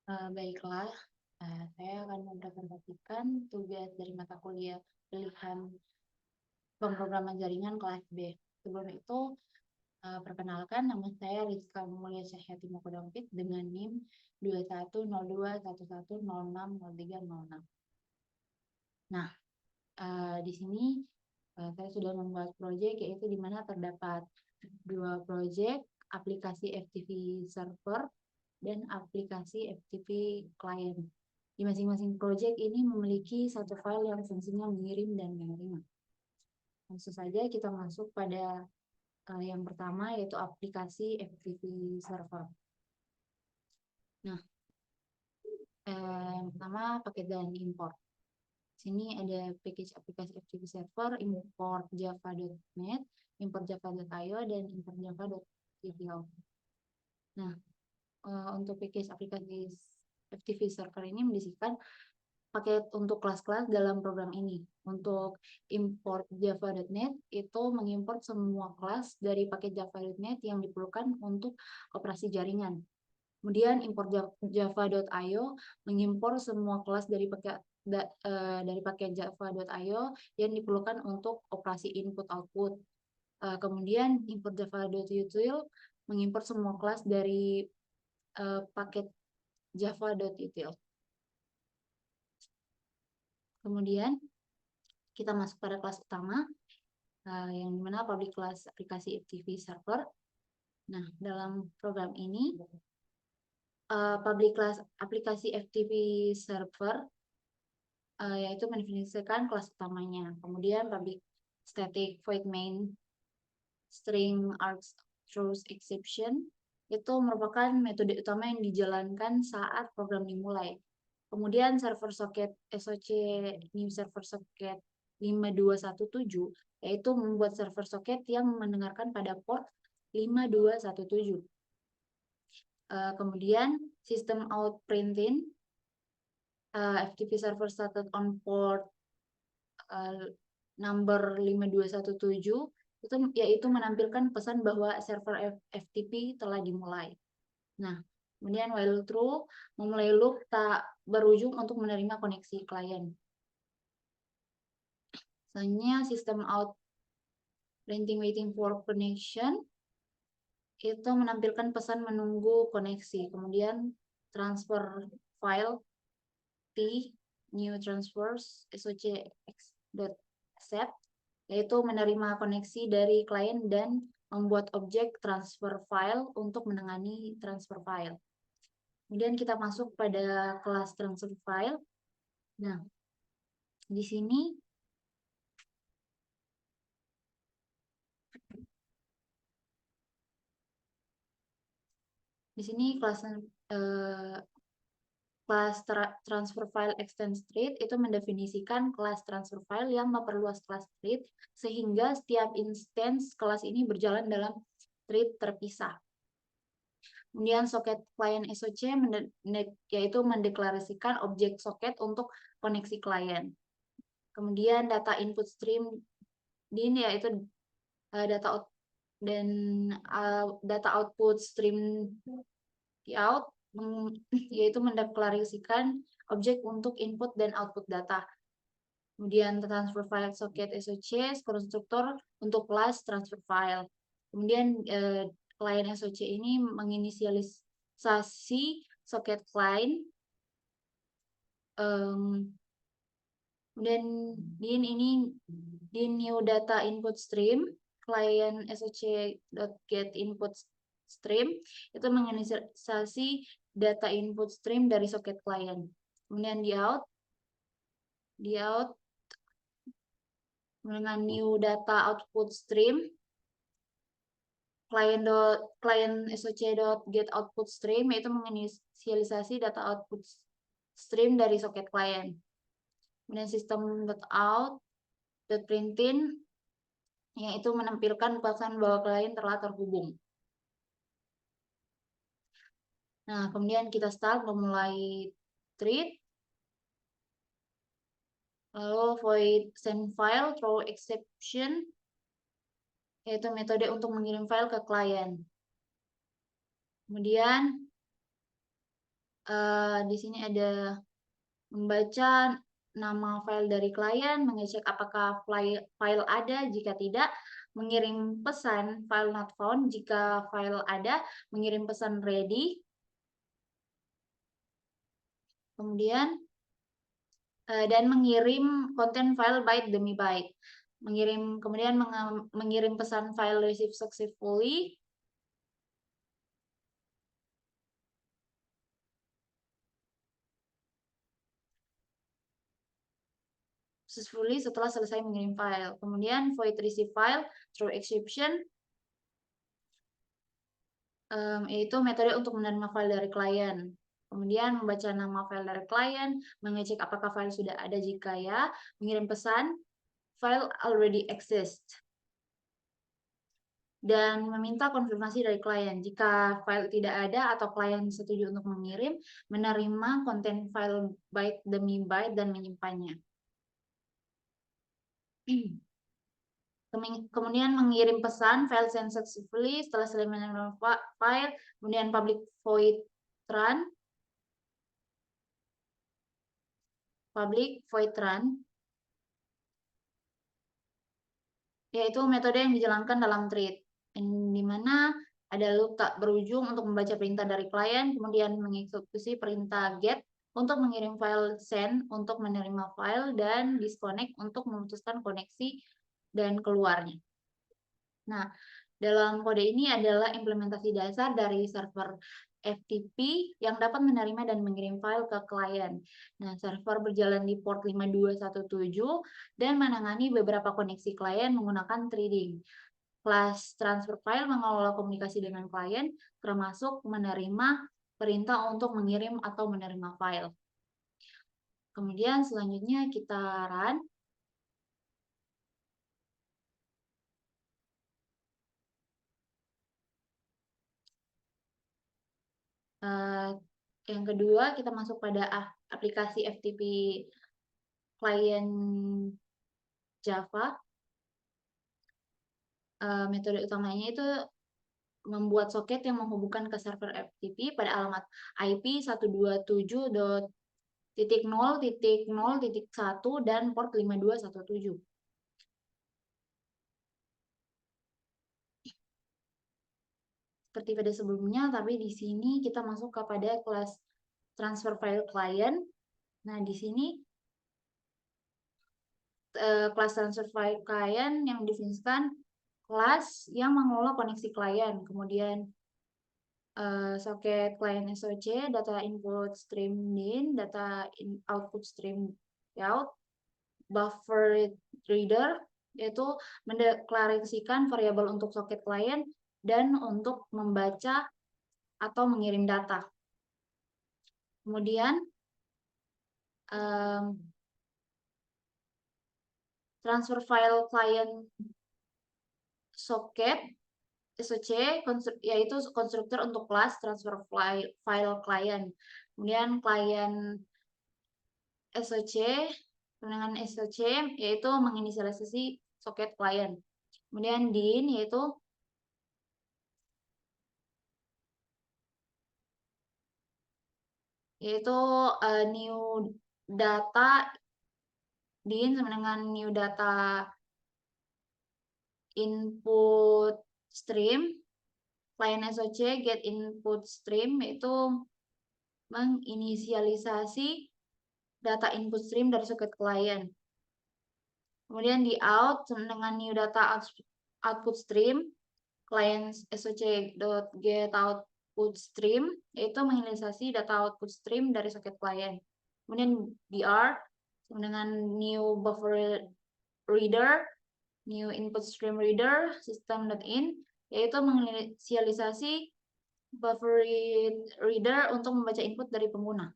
Baiklah, saya akan mempresentasikan tugas dari mata kuliah pilihan pemrograman jaringan kelas B. Sebelum itu, perkenalkan nama saya Rizka Mulia Cahyati Mokodompit dengan NIM 210211060306. Nah, di sini saya sudah membuat proyek, yaitu di mana terdapat dua proyek aplikasi FTP server dan aplikasi FTP client. Di masing-masing proyek ini memiliki satu file yang fungsinya mengirim dan menerima. Langsung saja kita masuk pada yang pertama, yaitu aplikasi FTP server. Nah, yang pertama paket dan import. Sini ada package aplikasi FTP server, import java.net, import java.io, dan import java.tpl. Nah, untuk package aplikasi FTP server ini berisikan paket untuk kelas-kelas dalam program ini. Untuk import java.net itu mengimport semua kelas dari paket java.net yang diperlukan untuk operasi jaringan. Kemudian import java.io mengimpor semua kelas dari paket java.io yang diperlukan untuk operasi input-output. Kemudian import java.util mengimport semua kelas dari paket java.util. Kemudian kita masuk pada kelas utama, yang dimana public class aplikasi FTP server. Nah, dalam program ini, public class aplikasi FTP server yaitu mendefinisikan kelas utamanya. Kemudian public static void main string args throws exception itu merupakan metode utama yang dijalankan saat program dimulai. Kemudian server socket SOC new server socket 5217 yaitu membuat server socket yang mendengarkan pada port 5217. Kemudian sistem out printing FTP server started on port number 5217 itu yaitu menampilkan pesan bahwa server FTP telah dimulai. Nah, kemudian while true memulai loop tak berujung untuk menerima koneksi klien. Selanjutnya sistem out printing waiting for connection itu menampilkan pesan menunggu koneksi. Kemudian transfer file T new transfers SOC_accept yaitu menerima koneksi dari klien dan membuat objek transfer file untuk menangani transfer file. Kemudian kita masuk pada kelas transfer file. Nah, di sini kelas transfer file extend street itu mendefinisikan kelas transfer file yang memperluas kelas street sehingga setiap instance kelas ini berjalan dalam street terpisah. Kemudian socket client SOC yaitu mendeklarasikan objek socket untuk koneksi klien. Kemudian data input stream DIN yaitu data output stream out yaitu mendeklarasikan objek untuk input dan output data. Kemudian transfer file socket SOC konstruktor untuk kelas transfer file. Kemudian client SOC ini menginisialisasi socket client. Kemudian DIN new data input stream client SOC.get input stream itu menginisialisasi data input stream dari socket client. Kemudian di out dengan new data output stream client SOC.get output stream yaitu menginisialisasi data output stream dari socket client. Kemudian system.out.println yaitu menampilkan pesan bahwa klien telah terhubung. Nah, kemudian kita start memulai thread. Lalu void send file throw exception yaitu metode untuk mengirim file ke klien. Kemudian Di sini ada membaca nama file dari klien, mengecek apakah file ada, jika tidak, mengirim pesan file not found, jika file ada, mengirim pesan ready, kemudian dan mengirim konten file byte demi byte. Kemudian mengirim pesan file receive successfully, setelah selesai mengirim file. Kemudian void receive file through exception, yaitu metode untuk menerima file dari klien. Kemudian membaca nama file dari klien, mengecek apakah file sudah ada, jika ya, mengirim pesan file already exist, dan meminta konfirmasi dari klien. Jika file tidak ada atau klien setuju untuk mengirim, menerima konten file byte demi byte dan menyimpannya. Kemudian mengirim pesan file sent successfully setelah selesai menerima file, kemudian public void run, yaitu metode yang dijalankan dalam thread, di mana ada loop tak berujung untuk membaca perintah dari klien, kemudian mengeksekusi perintah get untuk mengirim file send untuk menerima file, dan disconnect untuk memutuskan koneksi dan keluarnya. Nah, dalam kode ini adalah implementasi dasar dari server FTP yang dapat menerima dan mengirim file ke klien. Nah, server berjalan di port 5217 dan menangani beberapa koneksi klien menggunakan threading. Kelas transfer file mengelola komunikasi dengan klien, termasuk menerima perintah untuk mengirim atau menerima file. Kemudian selanjutnya kita run. Yang kedua, kita masuk pada aplikasi FTP klien Java. Metode utamanya itu membuat soket yang menghubungkan ke server FTP pada alamat IP 127.0.0.1 dan port 5217. Seperti pada sebelumnya, tapi di sini kita masuk kepada kelas transfer file client. Nah, di sini kelas transfer file client yang didefinisikan kelas yang mengelola koneksi klien, kemudian soket client SOC, data input stream in, data output stream out, buffer reader, yaitu mendeklarasikan variabel untuk soket klien dan untuk membaca atau mengirim data. Kemudian transfer file client socket SOC, yaitu konstruktor untuk kelas transfer file client. Kemudian klien SOC dengan SOC yaitu menginisialisasi soket client. Kemudian din yaitu new data, din sama dengan new data input stream. Client SOC get input stream yaitu menginisialisasi data input stream dari soket client. Kemudian di out dengan new data output stream, client SOC.get output stream, yaitu menginisialisasi data output stream dari soket client. Kemudian BR dengan new buffer reader, new input stream reader, system.in, yaitu menginisialisasi buffer reader untuk membaca input dari pengguna.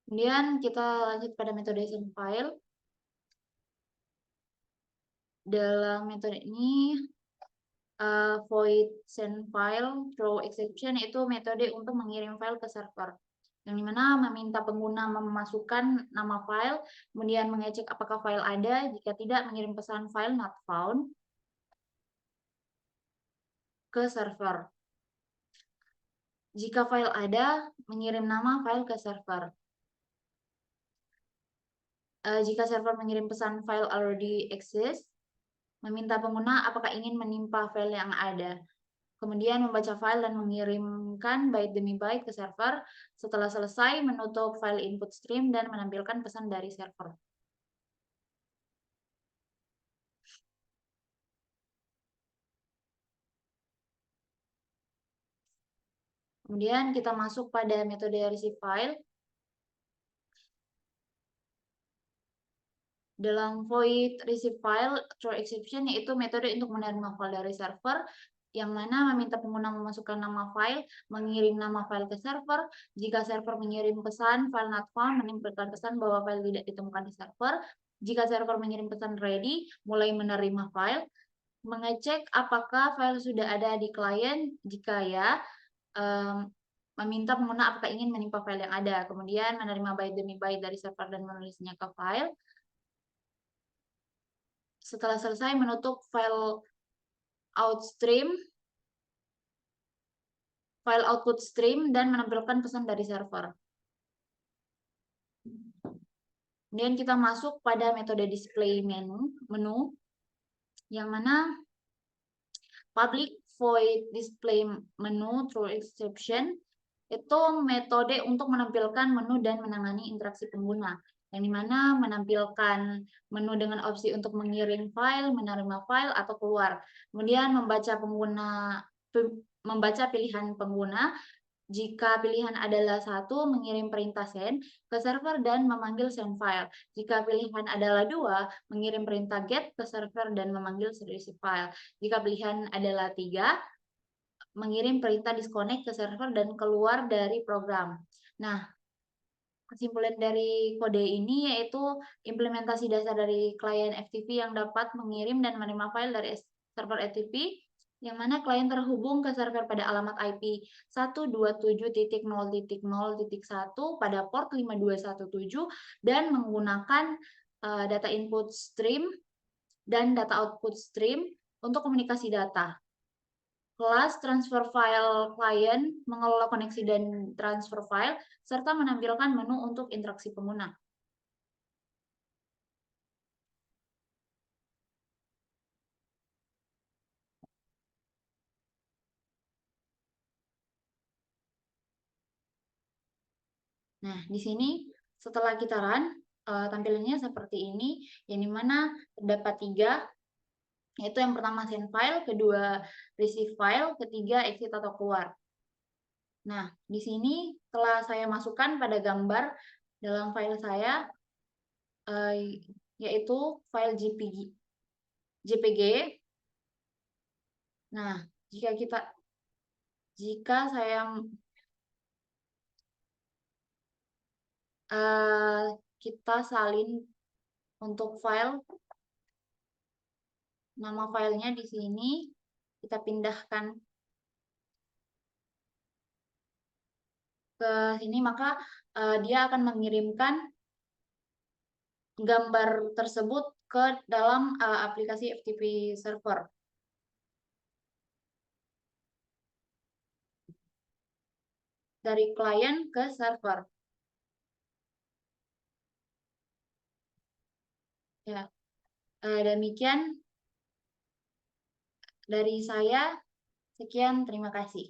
Kemudian kita lanjut pada metode send file. Dalam metode ini void send file throw exception itu metode untuk mengirim file ke server, yang dimana meminta pengguna memasukkan nama file, kemudian mengecek apakah file ada, jika tidak mengirim pesan file not found ke server. Jika file ada, mengirim nama file ke server. Jika server mengirim pesan file already exists, meminta pengguna apakah ingin menimpa file yang ada. Kemudian membaca file dan mengirimkan byte demi byte ke server. Setelah selesai, menutup file input stream dan menampilkan pesan dari server. Kemudian kita masuk pada metode receive file. Dalam void receive file throw exception, yaitu metode untuk menerima file dari server, yang mana meminta pengguna memasukkan nama file, mengirim nama file ke server. Jika server mengirim pesan file not found, menimbulkan pesan bahwa file tidak ditemukan di server. Jika server mengirim pesan ready, mulai menerima file. Mengecek apakah file sudah ada di klien. Jika ya, meminta pengguna apakah ingin menimpa file yang ada. Kemudian menerima byte demi byte dari server dan menulisnya ke file. Setelah selesai, menutup file output stream dan menampilkan pesan dari server. Kemudian kita masuk pada metode display menu, yang mana public void display menu through exception itu metode untuk menampilkan menu dan menangani interaksi pengguna, yang dimana menampilkan menu dengan opsi untuk mengirim file, menerima file, atau keluar. Kemudian membaca pilihan pengguna. Jika pilihan adalah 1, mengirim perintah send ke server dan memanggil send file. Jika pilihan adalah 2, mengirim perintah get ke server dan memanggil receive file. Jika pilihan adalah 3, mengirim perintah disconnect ke server dan keluar dari program. Nah, kesimpulan dari kode ini yaitu implementasi dasar dari klien FTP yang dapat mengirim dan menerima file dari server FTP, yang mana klien terhubung ke server pada alamat IP 127.0.0.1 pada port 5217 dan menggunakan data input stream dan data output stream untuk komunikasi data. Kelas transfer file client mengelola koneksi dan transfer file, serta menampilkan menu untuk interaksi pengguna. Nah, di sini setelah kita run, tampilannya seperti ini, yang dimana terdapat 3, yaitu yang pertama send file, kedua receive file, ketiga exit atau keluar. Nah, di sini telah saya masukkan pada gambar dalam file saya, yaitu file JPG. Nah, jika saya kita salin untuk file, nama filenya di sini kita pindahkan ke sini, maka dia akan mengirimkan gambar tersebut ke dalam aplikasi FTP server. Dari klien ke server. Ya, demikian dari saya. Sekian, terima kasih.